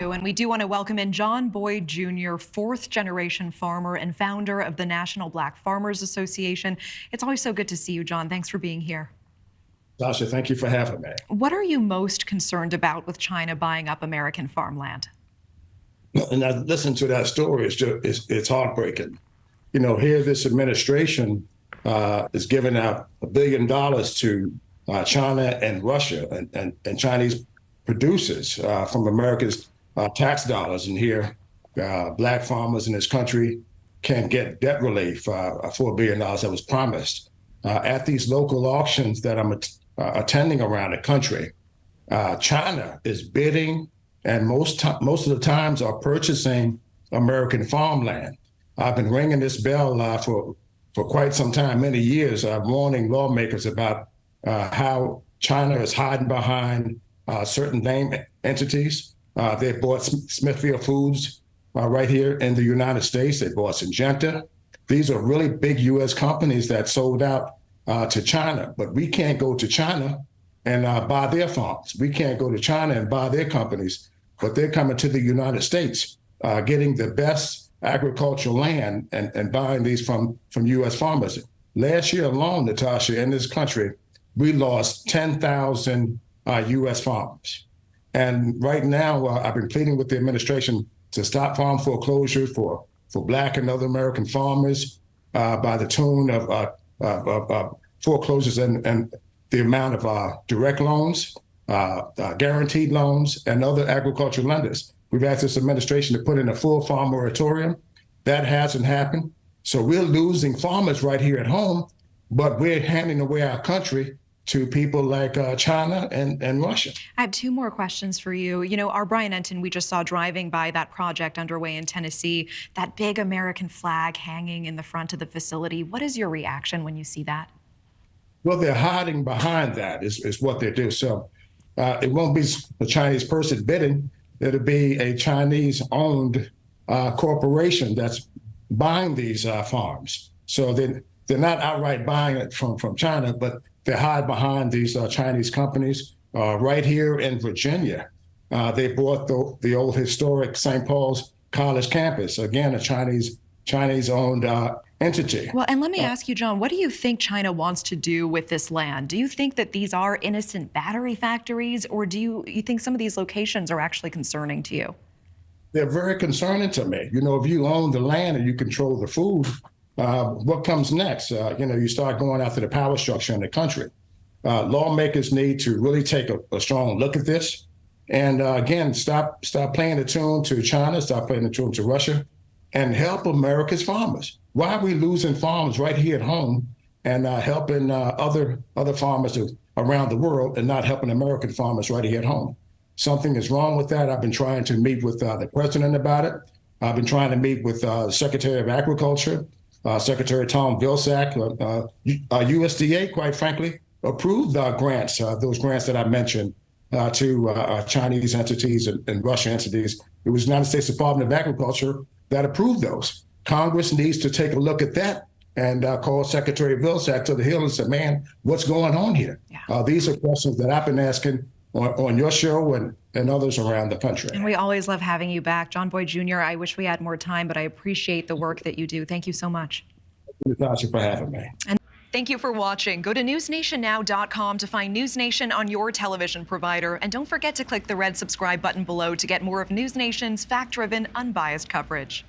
And we do want to welcome in John Boyd Jr., fourth-generation farmer and founder of the National Black Farmers Association. It's always so good to see you, John. Thanks for being here. Sasha, thank you for having me. What are you most concerned about with China buying up American farmland? And I listened to that story. It's heartbreaking. You know, here this administration is giving out $1 billion to China and Russia and Chinese producers from America's tax dollars. And here, black farmers in this country can't get debt relief for $4 billion that was promised. At these local auctions that I'm attending around the country, China is bidding and most of the times are purchasing American farmland. I've been ringing this bell for quite some time, many years, warning lawmakers about how China is hiding behind certain name entities. They bought Smithfield Foods right here in the United States. They bought Syngenta. These are really big U.S. companies that sold out to China, but we can't go to China and buy their farms. We can't go to China and buy their companies, but they're coming to the United States, getting the best agricultural land and buying these from U.S. farmers. Last year alone, Natasha, in this country, we lost 10,000 U.S. farmers. And right now, I've been pleading with the administration to stop farm foreclosure for Black and other American farmers by the tune of foreclosures and the amount of direct loans, guaranteed loans, and other agricultural lenders. We've asked this administration to put in a full farm moratorium. That hasn't happened. So we're losing farmers right here at home, but we're handing away our country to people like China and Russia. I have two more questions for you. You know, our Brian Enton, we just saw driving by that project underway in Tennessee, that big American flag hanging in the front of the facility. What is your reaction when you see that? Well, they're hiding behind that is what they do. So it won't be a Chinese person bidding. It'll be a Chinese-owned corporation that's buying these farms. So they're not outright buying it from China, but they hide behind these Chinese companies. Right here in Virginia, they bought the old historic St. Paul's College campus, again, a Chinese-owned entity. Well, and let me ask you, John, what do you think China wants to do with this land? Do you think that these are innocent battery factories, or do you think some of these locations are actually concerning to you? They're very concerning to me. You know, if you own the land and you control the food, what comes next? You know, you start going after the power structure in the country. Lawmakers need to really take a strong look at this. And again, stop playing the tune to China, stop playing the tune to Russia, and help America's farmers. Why are we losing farms right here at home and helping other farmers around the world and not helping American farmers right here at home? Something is wrong with that. I've been trying to meet with the president about it. I've been trying to meet with the Secretary of Agriculture, Secretary Tom Vilsack. USDA, quite frankly, approved grants, those grants that I mentioned to Chinese entities and Russian entities. It was the United States Department of Agriculture that approved those. Congress needs to take a look at that and call Secretary Vilsack to the hill and say, man, what's going on here? Yeah. These are questions that I've been asking on your show and others around the country. And we always love having you back. John Boyd Jr., I wish we had more time, but I appreciate the work that you do. Thank you so much. Thank you for having me. And thank you for watching. Go to newsnationnow.com to find NewsNation on your television provider. And don't forget to click the red subscribe button below to get more of NewsNation's fact-driven, unbiased coverage.